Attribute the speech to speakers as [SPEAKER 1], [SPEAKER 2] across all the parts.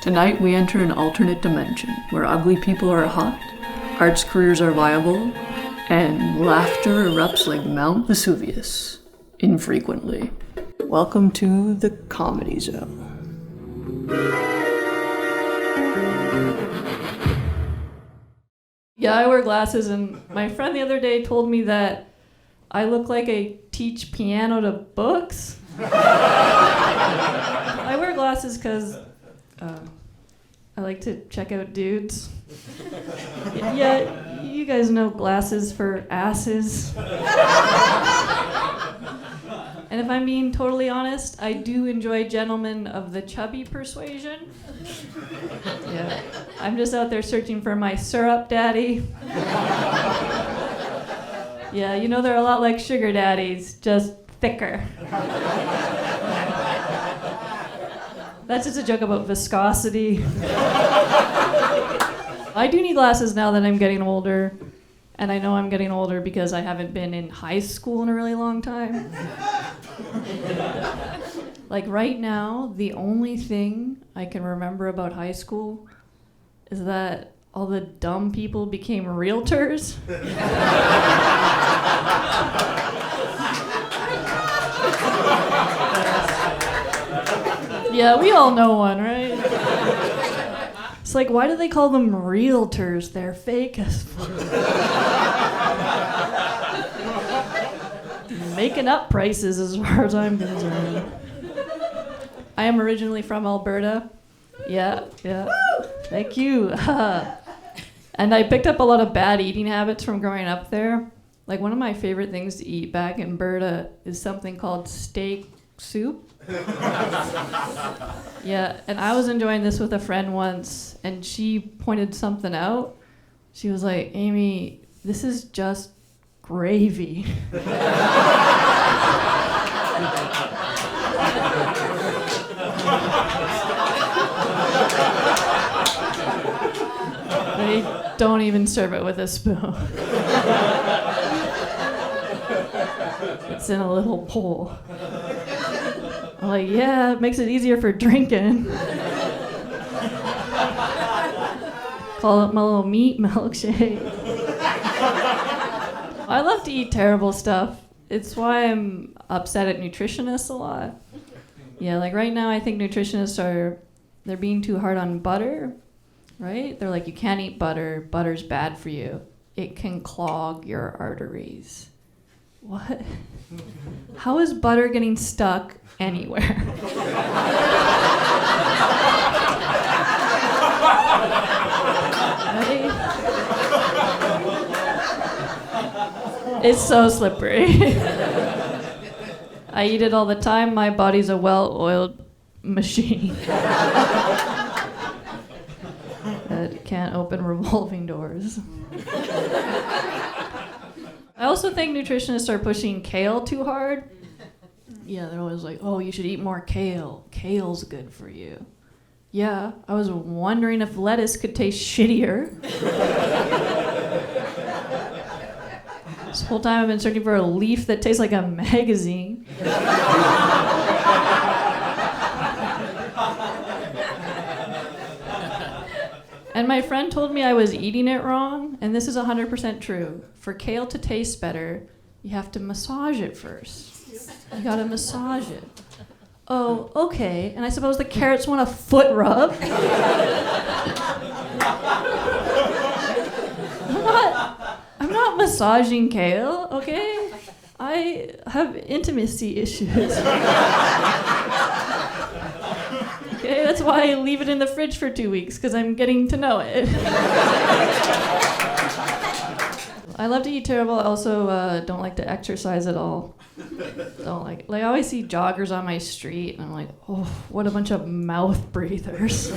[SPEAKER 1] Tonight we enter an alternate dimension where ugly people are hot, arts careers are viable, and laughter erupts like Mount Vesuvius, infrequently. Welcome to the Comedy Zone.
[SPEAKER 2] Yeah, I wear glasses, and my friend the other day told me that I look like I teach piano to books. I wear glasses because I like to check out dudes. Yeah, you guys know glasses for asses. And if I'm being totally honest, I do enjoy gentlemen of the chubby persuasion. Yeah, I'm just out there searching for my syrup daddy. Yeah, you know they're a lot like sugar daddies, just thicker. That's just a joke about viscosity. I do need glasses now that I'm getting older, and I know I'm getting older because I haven't been in high school in a really long time. Like right now, the only thing I can remember about high school is that all the dumb people became realtors. Yeah, we all know one, right? It's like, why do they call them realtors? They're fake as fuck. Making up prices as far as I'm concerned. I am originally from Alberta. Yeah. Thank you. And I picked up a lot of bad eating habits from growing up there. Like one of my favorite things to eat back in Alberta is something called steak soup. Yeah, and I was enjoying this with a friend once, and she pointed something out. She was like, Amy, this is just gravy. They don't even serve it with a spoon. It's in a little bowl. I'm like, yeah, it makes it easier for drinking. Call it my little meat milkshake. I love to eat terrible stuff. It's why I'm upset at nutritionists a lot. Yeah, like right now I think nutritionists they're being too hard on butter, right? They're like, you can't eat butter. Butter's bad for you. It can clog your arteries. What? How is butter getting stuck anywhere? Right? It's so slippery. I eat it all the time. My body's a well-oiled machine that can't open revolving doors. I also think nutritionists are pushing kale too hard. Yeah, they're always like, oh, you should eat more kale. Kale's good for you. Yeah, I was wondering if lettuce could taste shittier. This whole time I've been searching for a leaf that tastes like a magazine. And my friend told me I was eating it wrong, and this is 100% true. For kale to taste better, you have to massage it first. You gotta massage it. Oh, okay. And I suppose the carrots want a foot rub? I'm not massaging kale, okay? I have intimacy issues. Okay, that's why I leave it in the fridge for 2 weeks, because I'm getting to know it. I love to eat terrible. I also don't like to exercise at all. Don't like it. Like I always see joggers on my street, and I'm like, oh, what a bunch of mouth breathers.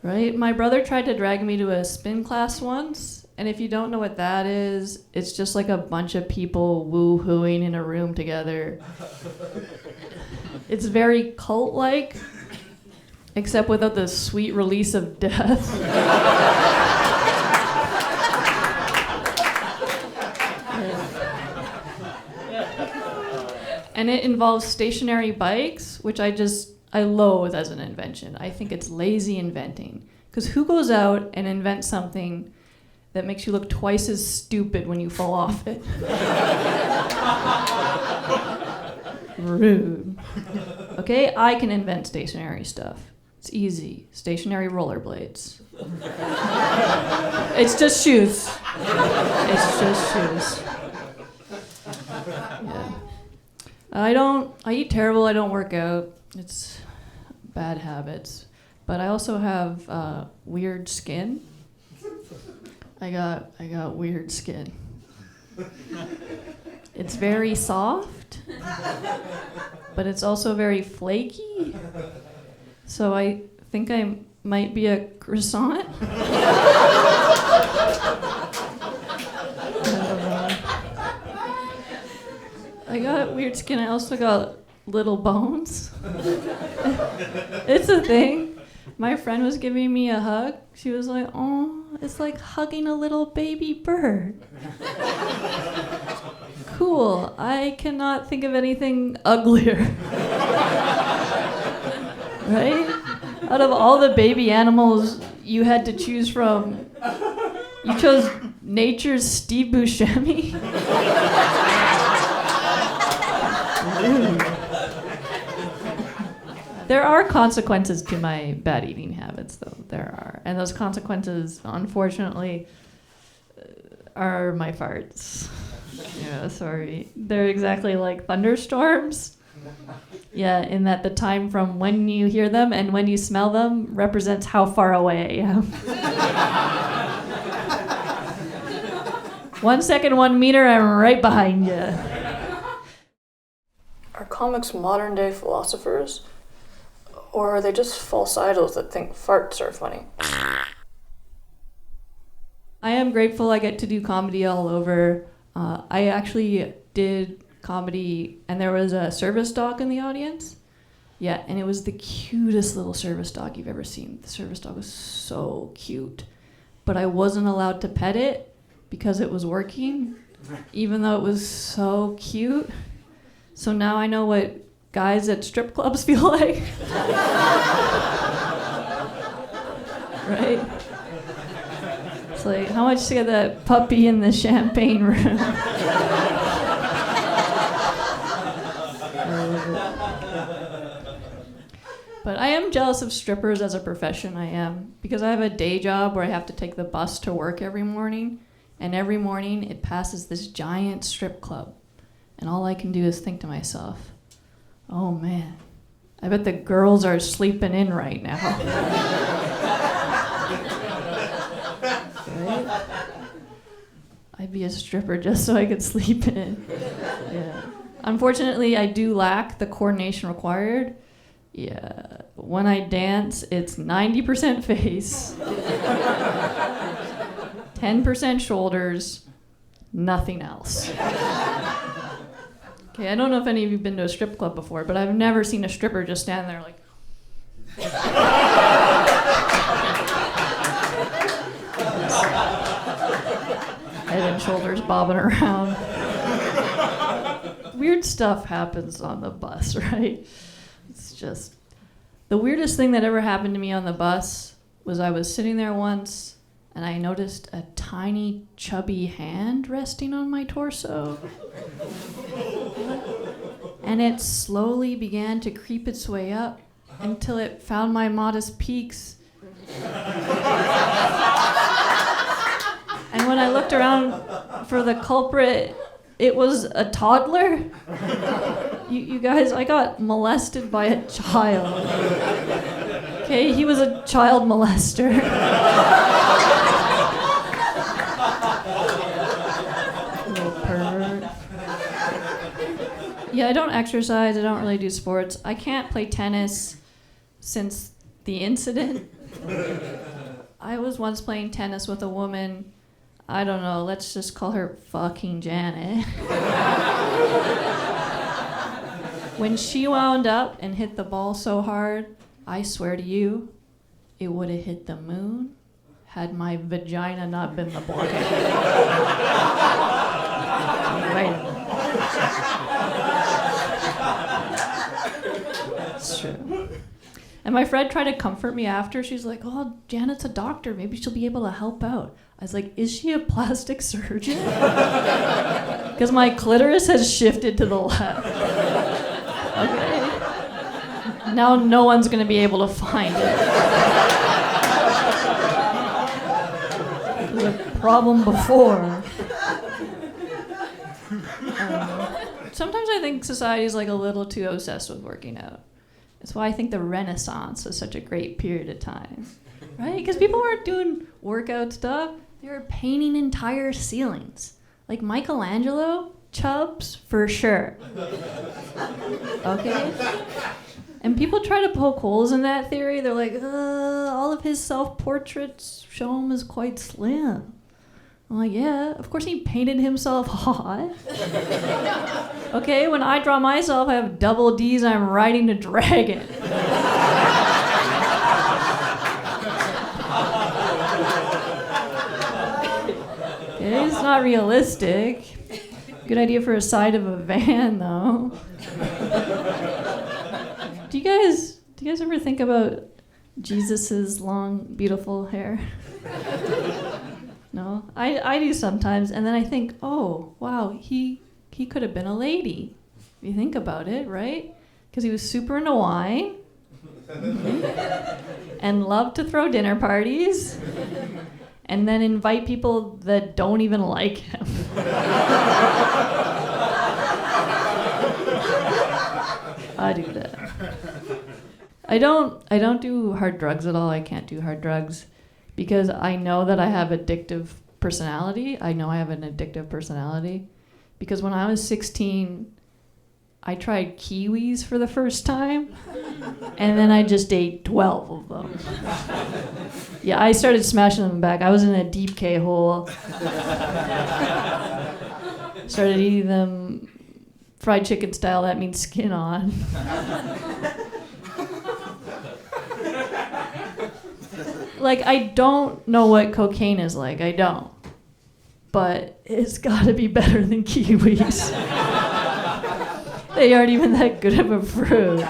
[SPEAKER 2] Right? My brother tried to drag me to a spin class once, and if you don't know what that is, it's just like a bunch of people woo-hooing in a room together. It's very cult-like, except without the sweet release of death. And it involves stationary bikes, which I just I loathe as an invention. I think it's lazy inventing. Because who goes out and invents something that makes you look twice as stupid when you fall off it? Rude. Okay, I can invent stationary stuff. It's easy. Stationary rollerblades. It's just shoes. It's just shoes. Yeah. I eat terrible, I don't work out. It's bad habits. But I also have weird skin. I got weird skin. It's very soft, but it's also very flaky. So I think I might be a croissant. I got weird skin. I also got little bones. It's a thing. My friend was giving me a hug. She was like, "Oh, it's like hugging a little baby bird." Cool. I cannot think of anything uglier. Right? Out of all the baby animals you had to choose from, you chose nature's Steve Buscemi? There are consequences to my bad eating habits, though. There are. And those consequences, unfortunately, are my farts. Yeah, sorry. They're exactly like thunderstorms. Yeah, in that the time from when you hear them and when you smell them represents how far away I am. 1 second, 1 meter, I'm right behind you.
[SPEAKER 1] Are comics modern-day philosophers? Or are they just false idols that think farts are funny?
[SPEAKER 2] I am grateful I get to do comedy all over. I actually did comedy, and there was a service dog in the audience. Yeah, and it was the cutest little service dog you've ever seen. The service dog was so cute. But I wasn't allowed to pet it because it was working, even though it was so cute. So now I know what guys at strip clubs feel like. Right? It's like, how much to get that puppy in the champagne room? But I am jealous of strippers as a profession, I am. Because I have a day job where I have to take the bus to work every morning. And every morning it passes this giant strip club. And all I can do is think to myself, oh man, I bet the girls are sleeping in right now. Right? I'd be a stripper just so I could sleep in. Yeah. Unfortunately, I do lack the coordination required. Yeah. When I dance, it's 90% face, 10% shoulders, nothing else. Okay, I don't know if any of you have been to a strip club before, but I've never seen a stripper just stand there like... head and shoulders bobbing around. Weird stuff happens on the bus, right? It's just... The weirdest thing that ever happened to me on the bus was I was sitting there once and I noticed a tiny, chubby hand resting on my torso. And it slowly began to creep its way up until it found my modest peaks. And when I looked around for the culprit, it was a toddler. You guys, I got molested by a child. Okay, he was a child molester. Little pervert. Yeah, I don't exercise, I don't really do sports. I can't play tennis since the incident. I was once playing tennis with a woman, I don't know, let's just call her fucking Janet. When she wound up and hit the ball so hard, I swear to you, it would have hit the moon had my vagina not been the blockade. Right. It's true. And my friend tried to comfort me after. She's like, oh, Janet's a doctor. Maybe she'll be able to help out. I was like, is she a plastic surgeon? Because my clitoris has shifted to the left. Okay. Now no one's going to be able to find it. It was a problem before. Sometimes I think society is like a little too obsessed with working out. That's why I think the Renaissance was such a great period of time, right? Because people weren't doing workout stuff. They were painting entire ceilings. Like Michelangelo, chubs for sure. Okay? And people try to poke holes in that theory. They're like, all of his self-portraits show him as quite slim. I'm like, yeah, of course he painted himself hot. Okay, when I draw myself, I have double D's, I'm riding a dragon. Okay, it's not realistic. Good idea for a side of a van, though. Do you guys ever think about Jesus's long, beautiful hair? No, I do sometimes, and then I think, oh, wow, he could have been a lady. If you think about it, right? Because he was super into wine, and loved to throw dinner parties, and then invite people that don't even like him. I do that. I don't do hard drugs at all. I can't do hard drugs. Because I know that I have addictive personality. I know I have an addictive personality. Because when I was 16, I tried kiwis for the first time. And then I just ate 12 of them. Yeah, I started smashing them back. I was in a deep K-hole. Started eating them fried chicken style. That means skin on. Like, I don't know what cocaine is like. I don't. But it's got to be better than kiwis. They aren't even that good of a fruit.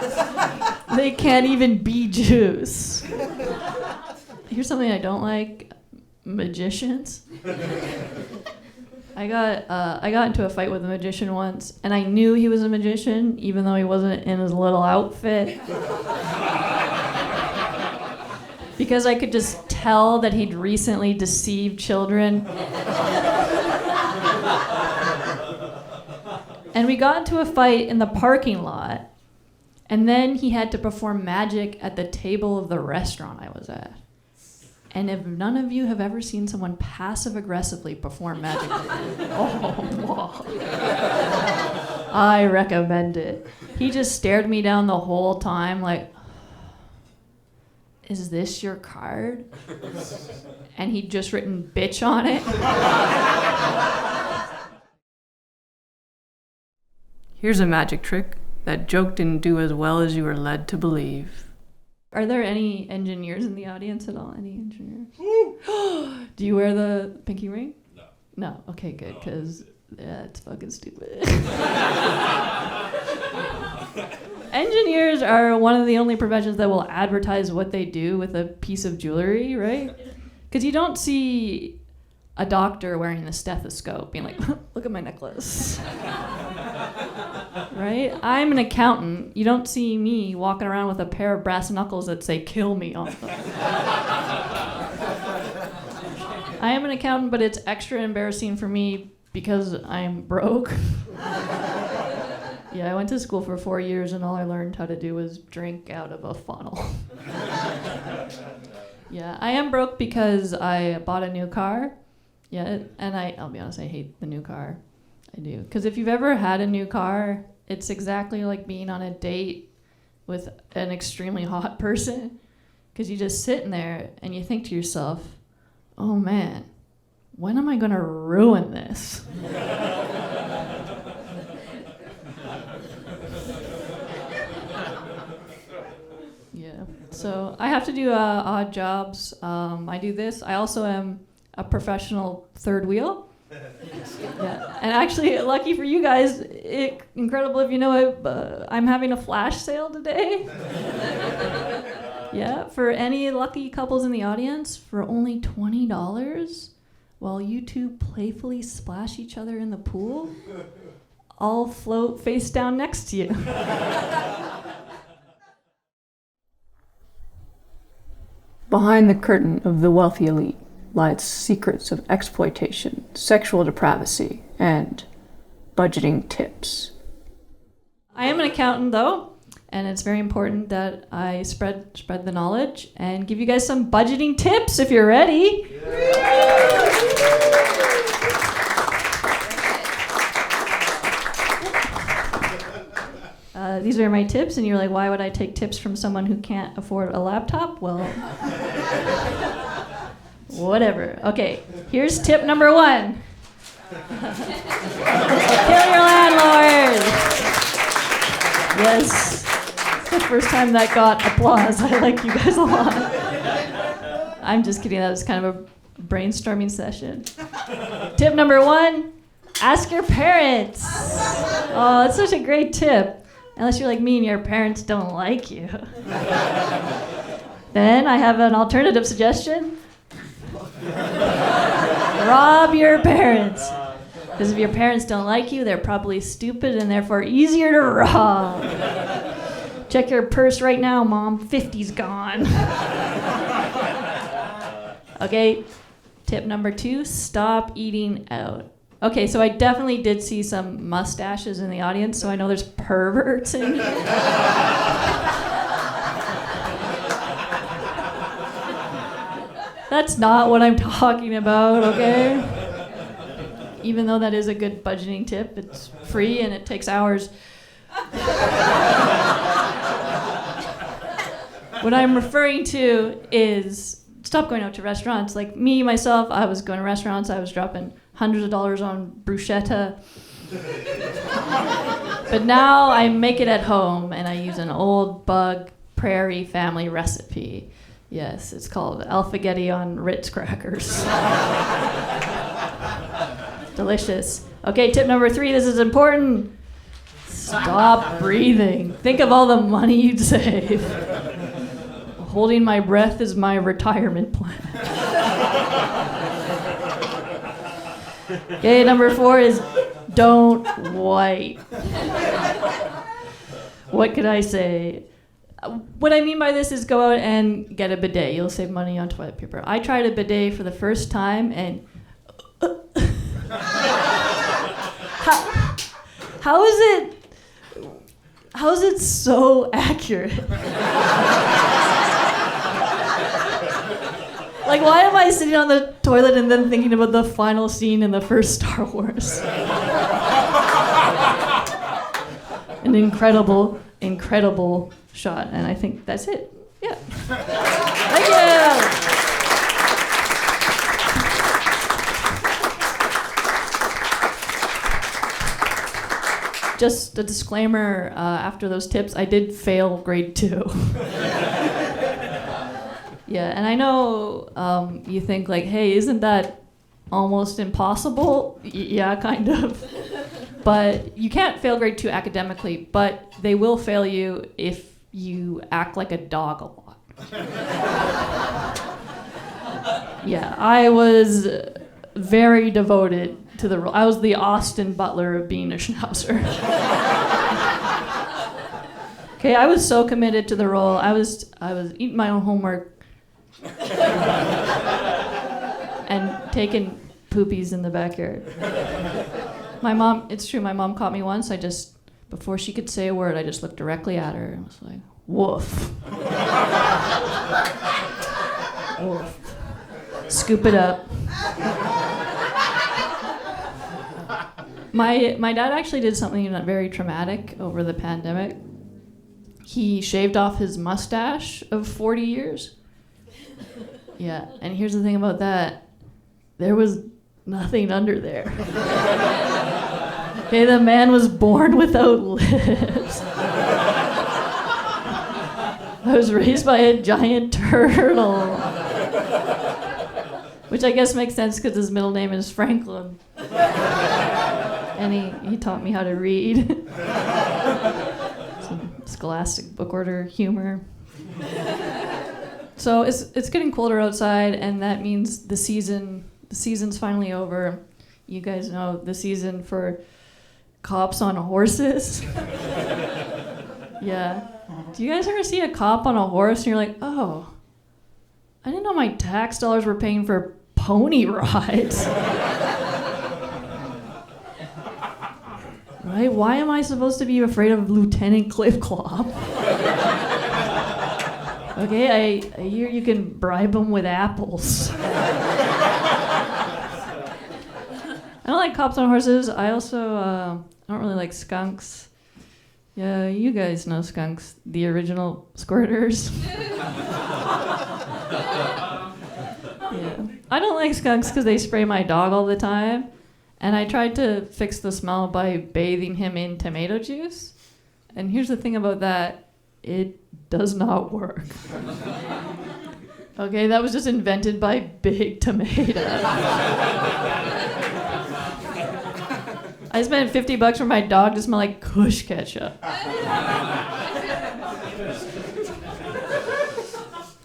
[SPEAKER 2] They can't even be juice. Here's something I don't like. Magicians. I got into a fight with a magician once, and I knew he was a magician, even though he wasn't in his little outfit. Because I could just tell that he'd recently deceived children. And we got into a fight in the parking lot, and then he had to perform magic at the table of the restaurant I was at. And if none of you have ever seen someone passive-aggressively perform magic, I recommend it. He just stared me down the whole time like, is this your card? And he'd just written bitch on it.
[SPEAKER 1] Here's a magic trick that joke didn't do as well as you were led to believe.
[SPEAKER 2] Are there any engineers in the audience at all? Any engineers? Do you wear the pinky ring?
[SPEAKER 3] No.
[SPEAKER 2] No? Okay, good, because it's fucking stupid. Engineers are one of the only professions that will advertise what they do with a piece of jewelry, right? Because you don't see a doctor wearing a stethoscope being like, look at my necklace. Right? I'm an accountant. You don't see me walking around with a pair of brass knuckles that say kill me on them. I am an accountant, but it's extra embarrassing for me because I'm broke. Yeah, I went to school for 4 years, and all I learned how to do was drink out of a funnel. Yeah, I am broke because I bought a new car. Yeah, and I'll be honest, I hate the new car. I do. Because if you've ever had a new car, it's exactly like being on a date with an extremely hot person. Because you just sit in there and you think to yourself, oh man, when am I going to ruin this? Yeah, so I have to do odd jobs. I do this. I also am a professional third wheel. Yeah, and actually, lucky for you guys, incredible if you know it, I'm having a flash sale today. Yeah, for any lucky couples in the audience, for only $20, while you two playfully splash each other in the pool, I'll float face down next to you.
[SPEAKER 1] Behind the curtain of the wealthy elite lie its secrets of exploitation, sexual depravity, and budgeting tips.
[SPEAKER 2] I am an accountant, though, and it's very important that I spread the knowledge and give you guys some budgeting tips if you're ready. These are my tips, and you're like, why would I take tips from someone who can't afford a laptop? Well, whatever. Okay, here's tip number 1. Kill your landlord! Yes, it's the first time that got applause. I like you guys a lot. I'm just kidding, that was kind of a brainstorming session. Tip number 1, ask your parents. Oh, that's such a great tip. Unless you're like me and your parents don't like you. Then I have an alternative suggestion. Rob your parents. Because if your parents don't like you, they're probably stupid and therefore easier to rob. Check your purse right now, Mom. 50's gone. Okay, tip number 2, stop eating out. Okay, so I definitely did see some mustaches in the audience, so I know there's perverts in here. That's not what I'm talking about, okay? Even though that is a good budgeting tip, it's free and it takes hours. What I'm referring to is stop going out to restaurants. Like me, myself, I was going to restaurants, I was dropping hundreds of dollars on bruschetta. But now I make it at home and I use an old Bugg Prairie family recipe. Yes, it's called alphagetti on Ritz crackers. Delicious. Okay, tip number 3, this is important. Stop breathing. Think of all the money you'd save. Holding my breath is my retirement plan. Okay, number 4 is don't wipe. What could I say? What I mean by this is go out and get a bidet. You'll save money on toilet paper. I tried a bidet for the first time and how is it so accurate? Like, why am I sitting on the toilet and then thinking about the final scene in the first Star Wars? An incredible, incredible shot, and I think that's it. Yeah. Thank you. Just a disclaimer, after those tips, I did fail grade 2. Yeah, and I know you think like, hey, isn't that almost impossible? Yeah, kind of. But you can't fail grade 2 academically, but they will fail you if you act like a dog a lot. Yeah, I was very devoted to the role. I was the Austin Butler of being a schnauzer. Okay, I was so committed to the role. I was eating my own homework and taking poopies in the backyard. My mom, it's true, my mom caught me once. Before she could say a word, I just looked directly at her and was like, woof. Woof. Scoop it up. My dad actually did something very traumatic over the pandemic. He shaved off his mustache of 40 years. Yeah, and here's the thing about that. There was nothing under there. Okay, the man was born without lips. I was raised by a giant turtle. Which I guess makes sense because his middle name is Franklin. And he taught me how to read. Some scholastic book order humor. So it's getting colder outside, and that means the season's finally over. You guys know the season for cops on horses. Yeah. Do you guys ever see a cop on a horse and you're like, oh, I didn't know my tax dollars were paying for pony rides. Right? Why am I supposed to be afraid of Lieutenant Cliff Clop? Okay, I hear you can bribe them with apples. I don't like cops on horses. I also I don't really like skunks. Yeah, you guys know skunks, the original squirters. Yeah. I don't like skunks because they spray my dog all the time. And I tried to fix the smell by bathing him in tomato juice. And here's the thing about that, it does not work. Okay, that was just invented by Big Tomato. I spent $50 for my dog to smell like Kush ketchup.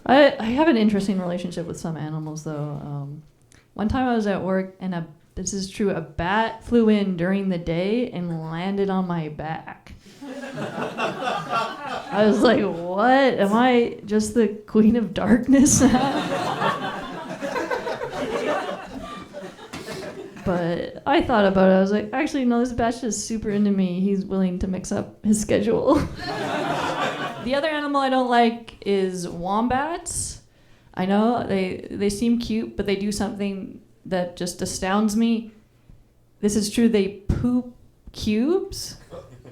[SPEAKER 2] I have an interesting relationship with some animals, though. One time I was at work, and this is true, a bat flew in during the day and landed on my back. I was like, what? Am I just the queen of darkness now? But I thought about it. I was like, actually, no, this bat's just super into me. He's willing to mix up his schedule. The other animal I don't like is wombats. I know they seem cute, but they do something that just astounds me. This is true. They poop cubes.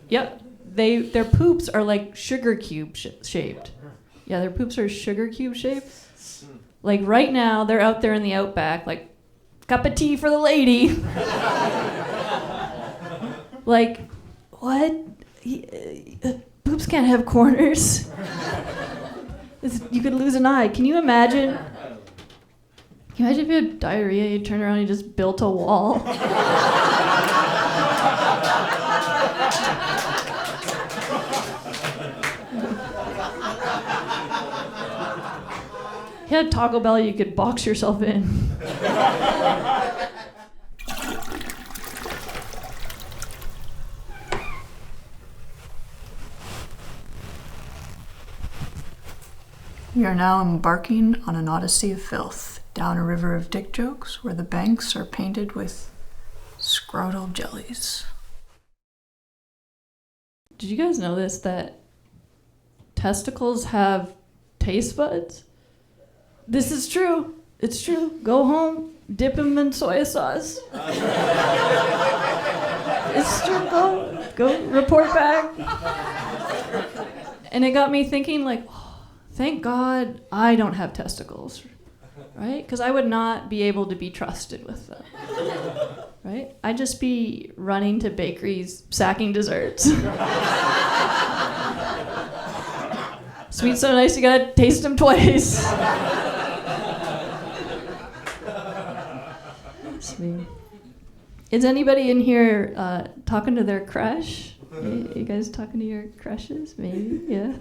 [SPEAKER 2] Yep. Their poops are like sugar cube shaped. Yeah, their poops are sugar cube shaped. Like right now, they're out there in the outback, like, cup of tea for the lady. Like, what? Poops can't have corners. You could lose an eye. Can you imagine? Can you imagine if you had diarrhea, you turn around and you just built a wall? You had Taco Bell you could box yourself in.
[SPEAKER 1] We are now embarking on an odyssey of filth, down a river of dick jokes where the banks are painted with scrotal jellies.
[SPEAKER 2] Did you guys know this, that testicles have taste buds? This is true. It's true. Go home, dip them in soy sauce. It's true. Go report back. And it got me thinking, like, oh, thank God I don't have testicles, right? Because I would not be able to be trusted with them, right? I'd just be running to bakeries, sacking desserts. Sweet, so nice, you gotta taste them twice. Sweet. Is anybody in here talking to their crush? You guys talking to your crushes? Maybe, yeah.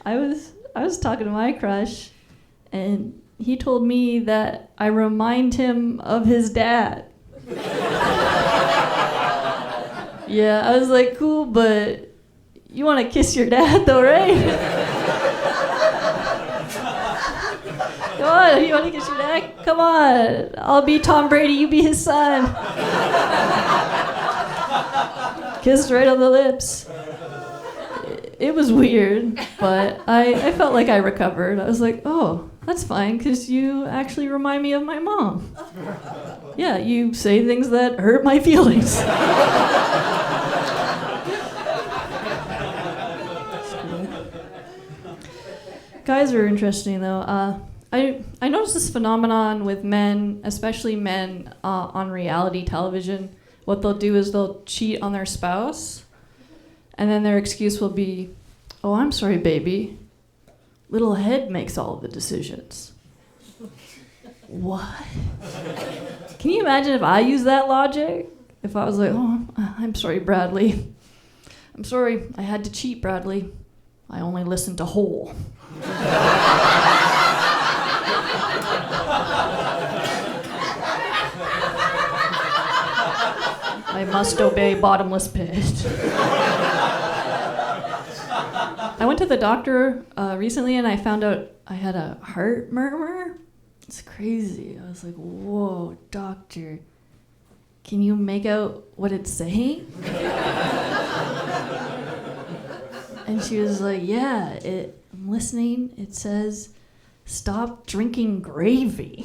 [SPEAKER 2] I was talking to my crush, and he told me that I remind him of his dad. Yeah, I was like, cool, but you want to kiss your dad though, right? Come on, you want to kiss your dad? Come on, I'll be Tom Brady, you be his son. Kissed right on the lips. It was weird, but I felt like I recovered. I was like, oh, that's fine, because you actually remind me of my mom. Yeah, you say things that hurt my feelings. Guys are interesting, though. I noticed this phenomenon with men, especially men on reality television. What they'll do is they'll cheat on their spouse, and then their excuse will be, oh, I'm sorry, baby. Little head makes all of the decisions. What? Can you imagine if I used that logic? If I was like, oh, I'm sorry, Bradley. I'm sorry, I had to cheat, Bradley. I only listened to whole. I must obey bottomless pit. I went to the doctor recently and I found out I had a heart murmur. It's crazy. I was like, whoa, doctor, can you make out what it's saying? And she was like, yeah, I'm listening. It says, stop drinking gravy.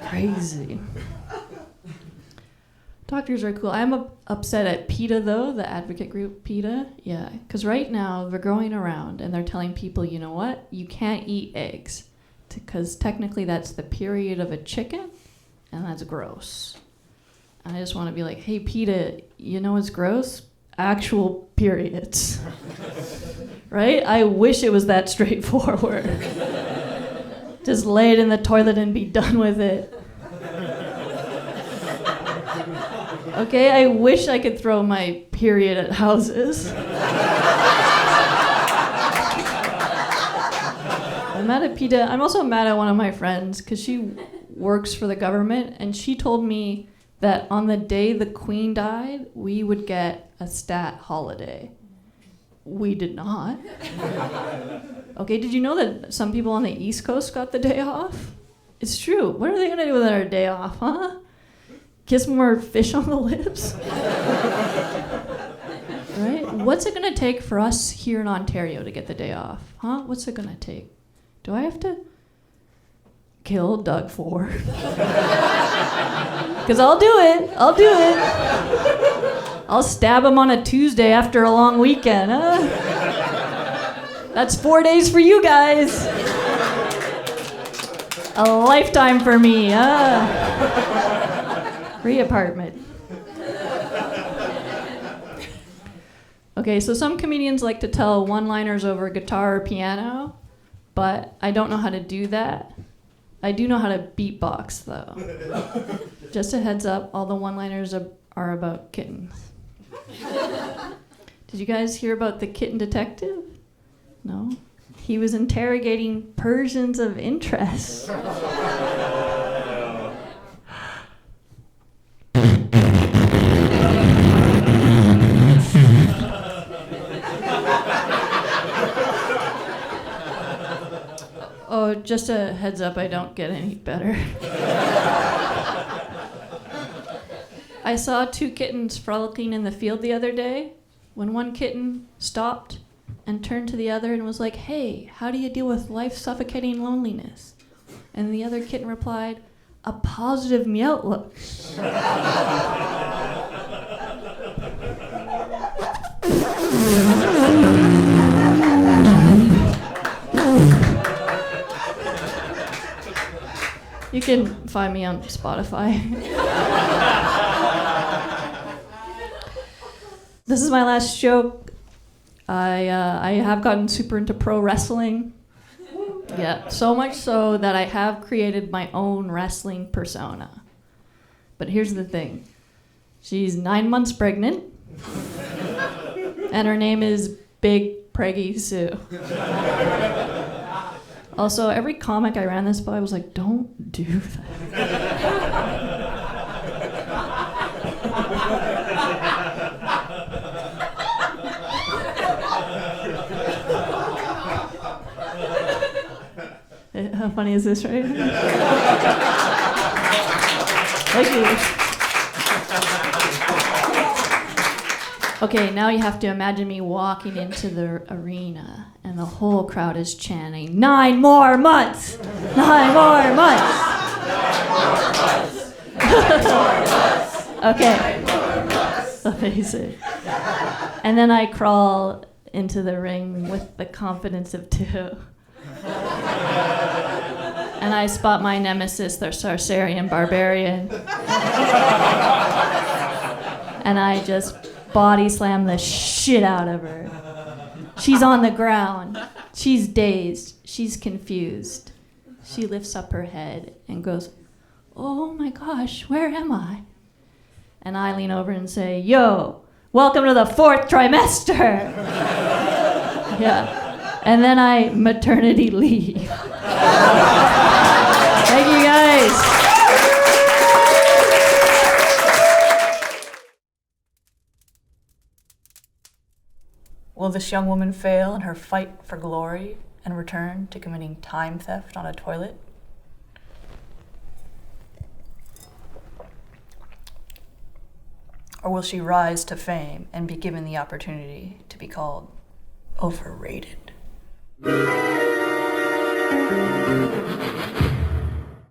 [SPEAKER 2] Crazy. Doctors are cool. I'm upset at PETA, though, the advocate group PETA. Yeah, because right now they're going around and they're telling people, you know what? You can't eat eggs because technically that's the period of a chicken, and that's gross. And I just want to be like, hey, PETA, you know what's gross? Actual periods. Right? I wish it was that straightforward. Just lay it in the toilet and be done with it. Okay, I wish I could throw my period at houses. I'm mad at PETA. I'm also mad at one of my friends because she works for the government, and she told me that on the day the Queen died, we would get a stat holiday. We did not. Okay, did you know that some people on the East Coast got the day off? It's true. What are they going to do with our day off, huh? Kiss more fish on the lips? Right? What's it going to take for us here in Ontario to get the day off? Huh? What's it going to take? Do I have to kill Doug Ford? Because I'll do it. I'll do it. I'll stab him on a Tuesday after a long weekend. Huh? That's 4 days for you guys. A lifetime for me. Free apartment. Okay, so some comedians like to tell one-liners over guitar or piano, but I don't know how to do that. I do know how to beatbox, though. Just a heads up, all the one-liners are about kittens. Did you guys hear about the kitten detective? No? He was interrogating Persians of interest. Oh, just a heads up, I don't get any better. I saw 2 kittens frolicking in the field the other day when one kitten stopped and turned to the other and was like, hey, how do you deal with life-suffocating loneliness? And the other kitten replied, a positive outlook. You can find me on Spotify. This is my last joke. I have gotten super into pro wrestling. Yeah, so much so that I have created my own wrestling persona. But here's the thing. She's 9 months pregnant. And her name is Big Preggy Sue. Also, every comic I ran this by was like, don't do that. How funny is this, right? Thank you. Okay, now you have to imagine me walking into the arena and the whole crowd is chanting, 9 more months! 9 more months! Okay. Amazing. And then I crawl into the ring with the confidence of 2. And I spot my nemesis, the Saracen barbarian. And I just body slam the shit out of her. She's on the ground. She's dazed. She's confused. She lifts up her head and goes, oh my gosh, where am I? And I lean over and say, yo, welcome to the 4th trimester. Yeah. And then I maternity leave. Thank you guys. Nice.
[SPEAKER 3] Will this young woman fail in her fight for glory and return to committing time theft on a toilet? Or will she rise to fame and be given the opportunity to be called overrated?